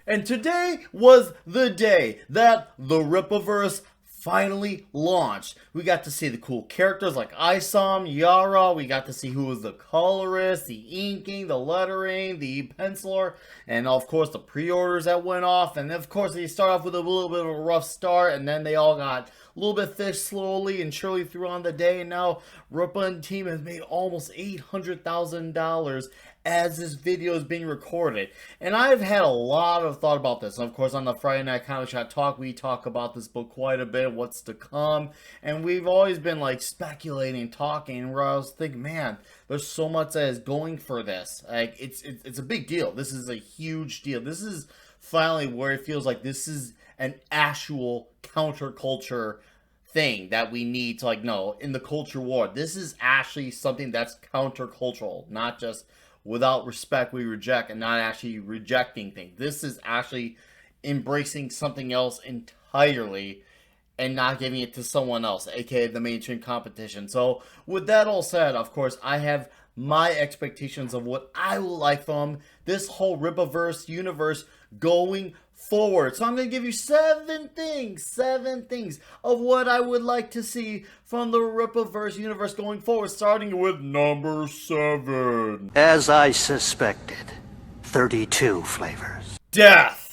And today was the day that the Rippaverse finally launched. We got to see the cool characters like Isom, Yara. We got to see who was the colorist, the inking, the lettering, the penciler, and of course the pre-orders that went off. And of course they start off with a little bit of a rough start, and then they all got a little bit fish slowly and surely through on the day. And now Rippa and team has made almost $800,000 as this video is being recorded. And I've had a lot of thought about this. And of course, on the Friday Night Comic Shop Talk, we talk about this book quite a bit, what's to come. And we've always been like speculating, talking, where I was thinking, man, there's so much that is going for this. Like, it's a big deal. This is a huge deal. This is finally where it feels like this is an actual counterculture thing that we need to, like, no, in the culture war. This is actually something that's countercultural, not just without respect we reject, and not actually rejecting things. This is actually embracing something else entirely and not giving it to someone else, aka the mainstream competition. So with that all said, of course, I have my expectations of what I will like from this whole Rippaverse universe going forward. So I'm going to give you seven things of what I would like to see from the Rippaverse universe going forward, starting with number 7. As I suspected, 32 flavors. Death.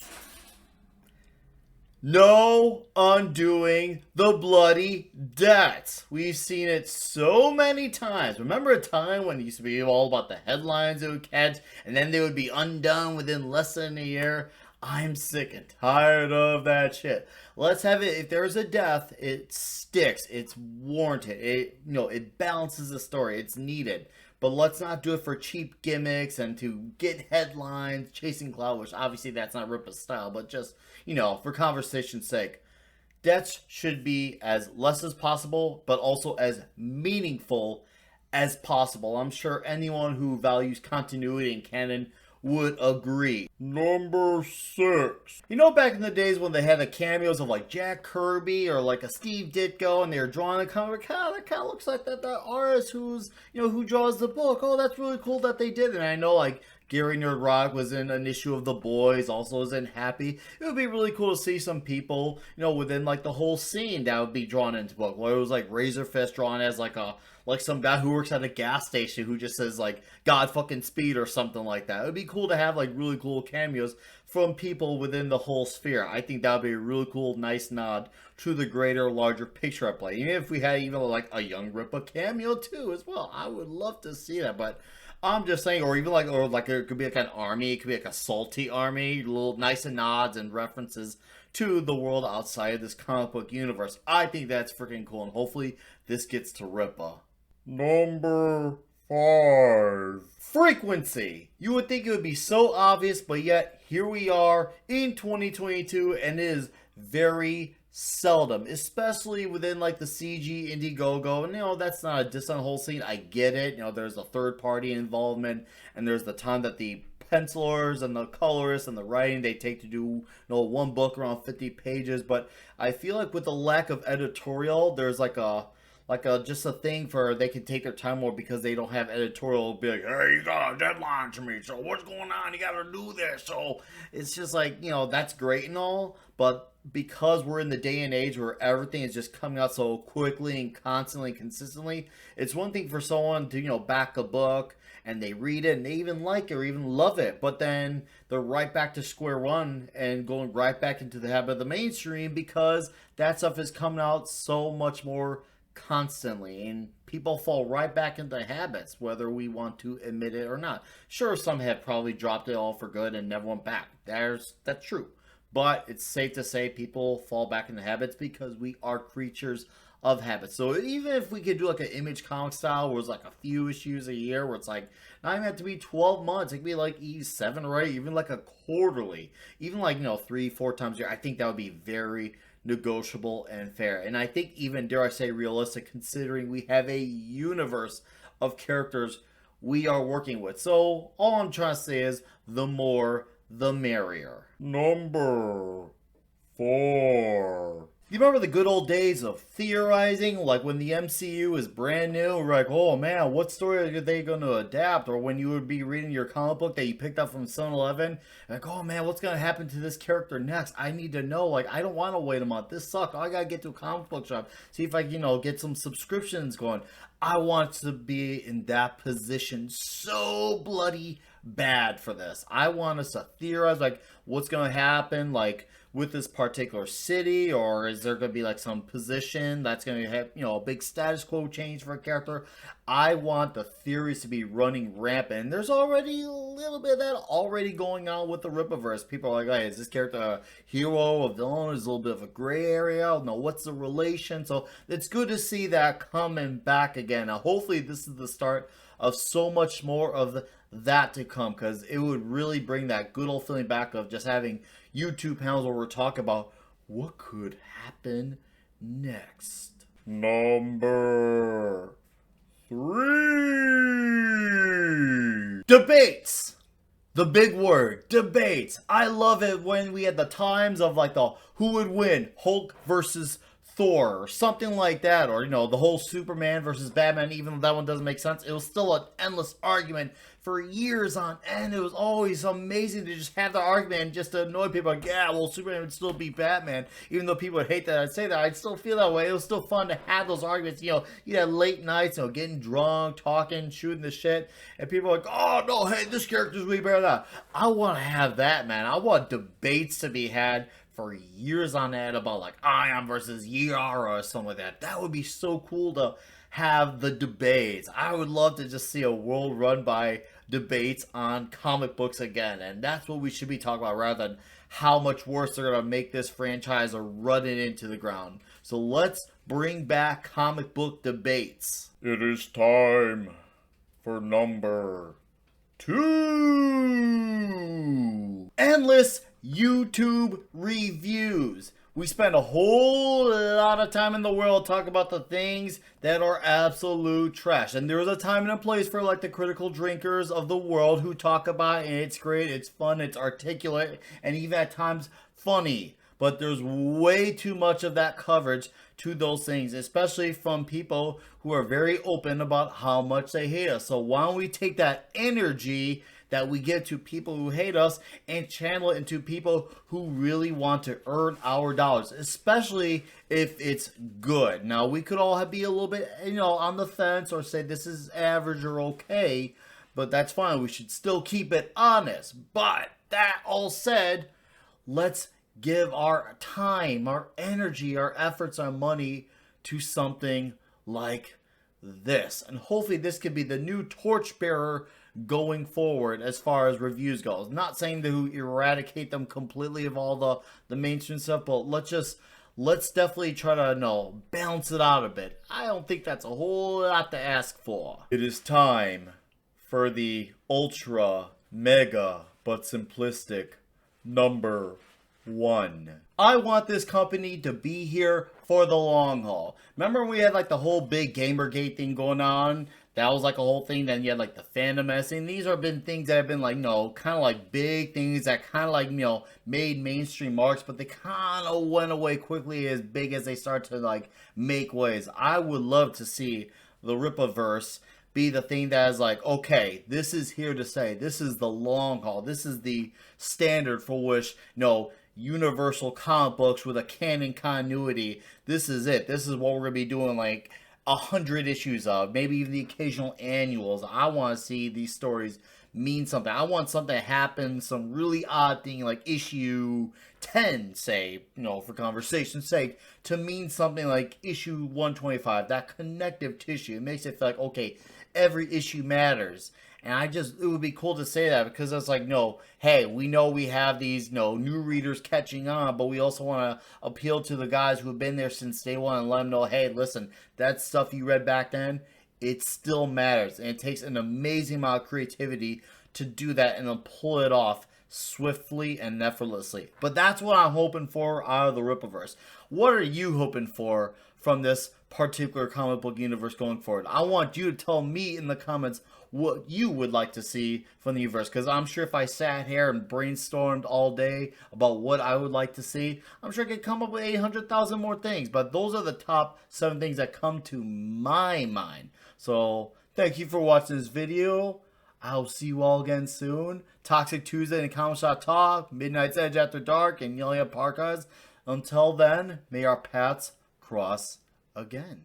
No undoing the bloody debts. We've seen it so many times. Remember a time when it used to be all about the headlines it would catch, and then they would be undone within less than a year? I'm sick and tired of that shit. Let's have it. If there's a death, it sticks. It's warranted. It balances the story. It's needed. But let's not do it for cheap gimmicks and to get headlines, chasing clout, which obviously that's not Rippa's style, but just, for conversation's sake. Deaths should be as less as possible, but also as meaningful as possible. I'm sure anyone who values continuity and canon would agree. Number 6. Back in the days when they had the cameos of like Jack Kirby or like a Steve Ditko, and they were drawing a comic, that kind of looks like that artist who draws the book. Oh, that's really cool that they did it. And I know like Gary Nerdrock was in an issue of The Boys, also was in Happy. It would be really cool to see some people, within like the whole scene that would be drawn into the book. Where it was like Razorfist drawn as like some guy who works at a gas station who just says like God fucking speed or something like that. It would be cool to have like really cool cameos from people within the whole sphere. I think that would be a really cool, nice nod to the greater, larger picture at play. Even if we had even like a young Rippa cameo too as well. I would love to see that, but I'm just saying, or it could be like an army, it could be like a salty army, little nice nods and references to the world outside of this comic book universe. I think that's freaking cool, and hopefully this gets to Rippa. Number 5. Frequency. You would think it would be so obvious, but yet here we are in 2022, and it is very seldom, especially within like the CG Indiegogo. And that's not a diss on the whole scene. I get it. There's a third party involvement, and there's the time that the pencilers and the colorists and the writing they take to do one book around 50 pages. But I feel like with the lack of editorial, there's just a thing for they can take their time more because they don't have editorial be like, hey, you got a deadline to me, so what's going on? You gotta do this. So it's just like, that's great and all, but because we're in the day and age where everything is just coming out so quickly and constantly and consistently, it's one thing for someone to, back a book and they read it and they even like it or even love it, but then they're right back to square one and going right back into the habit of the mainstream because that stuff is coming out so much more constantly, and people fall right back into habits whether we want to admit it or not. Sure, some have probably dropped it all for good and never went back. That's true, but it's safe to say people fall back into habits because we are creatures of habits. So even if we could do like an Image comic style where it's like a few issues a year, where it's like not even have to be 12 months, it could be like 7 or 8, even like a quarterly, even like 3-4 times a year, I think that would be very negotiable and fair. And I think even, dare I say, realistic, considering we have a universe of characters we are working with. So all I'm trying to say is the more the merrier. Number 4. You remember the good old days of theorizing, like when the MCU was brand new? We're like, oh man, what story are they going to adapt? Or when you would be reading your comic book that you picked up from 7-Eleven, like, oh man, what's going to happen to this character next? I need to know. Like, I don't want to wait a month. This sucks. I got to get to a comic book shop, see if I can, get some subscriptions going. I want to be in that position so bloody bad for this. I want us to theorize, like, what's going to happen, like, with this particular city, or is there going to be like some position that's going to have, a big status quo change for a character? I want the theories to be running rampant. And there's already a little bit of that already going on with the Rippaverse. People are like, hey, is this character a hero, a villain? Is a little bit of a gray area? No, what's the relation? So it's good to see that coming back again. Now, hopefully this is the start of so much more of that to come, because it would really bring that good old feeling back of just having YouTube panels where we're talking about what could happen next. Number 3. Debates. The big word, debates. I love it when we had the times of like the who would win, Hulk versus Thor or something like that, or the whole Superman versus Batman. Even though that one doesn't make sense, it was still an endless argument for years on end. It was always amazing to just have the argument and just to annoy people, like, yeah, well, Superman would still be Batman. Even though people would hate that I'd say that, I'd still feel that way. It was still fun to have those arguments. You had late nights, getting drunk, talking, shooting the shit, and people are like, oh no, hey, this character's way better than that. I want to have that, man. I want debates to be had for years on end about like Ion versus Yara or something like that. That would be so cool to have the debates. I would love to just see a world run by debates on comic books again, and that's what we should be talking about rather than how much worse they're going to make this franchise or run it into the ground. So let's bring back comic book debates. It is time for number 2. Endless YouTube reviews. We spend a whole lot of time in the world talking about the things that are absolute trash. And there is a time and a place for like the critical drinkers of the world who talk about it, and it's great, it's fun, it's articulate, and even at times funny. But there's way too much of that coverage to those things, especially from people who are very open about how much they hate us. So why don't we take that energy that we give to people who hate us and channel it into people who really want to earn our dollars, especially if it's good. Now, we could all be a little bit, on the fence or say this is average or okay, but that's fine. We should still keep it honest. But that all said, let's give our time, our energy, our efforts, our money to something like this. And hopefully this could be the new torchbearer going forward as far as reviews goes. Not saying to eradicate them completely of all the mainstream stuff, but let's definitely try to balance it out a bit. I don't think that's a whole lot to ask for. It is time for the ultra mega but simplistic number 1. I want this company to be here for the long haul. Remember we had like the whole big Gamergate thing going on? That was like a whole thing. Then you had like the fandom messing. These have been things that have been like, kind of like big things that kind of like, made mainstream marks, but they kind of went away quickly as big as they start to like make waves. I would love to see the Rippaverse be the thing that is like, okay, this is here to stay. This is the long haul. This is the standard for which, universal comic books with a canon continuity. This is it. This is what we're going to be doing like 100 issues of, maybe even the occasional annuals. I want to see these stories mean something. I want something to happen, some really odd thing like issue 10, say, for conversation's sake, to mean something like issue 125, that connective tissue. It makes it feel like, okay, every issue matters. And it would be cool to say that, because it's like, hey, we know we have these, new readers catching on, but we also want to appeal to the guys who have been there since day one and let them know, hey, listen, that stuff you read back then, it still matters. And it takes an amazing amount of creativity to do that and then pull it off swiftly and effortlessly. But that's what I'm hoping for out of the Rippaverse. What are you hoping for from this particular comic book universe going forward? I want you to tell me in the comments what you would like to see from the universe. Because I'm sure if I sat here and brainstormed all day about what I would like to see, I'm sure I could come up with 800,000 more things. But those are the top 7 things that come to my mind. So thank you for watching this video. I'll see you all again soon. Toxic Tuesday and Comic Shop Talk, Midnight's Edge After Dark, and Yelling at Parkas. Until then, may our paths cross again.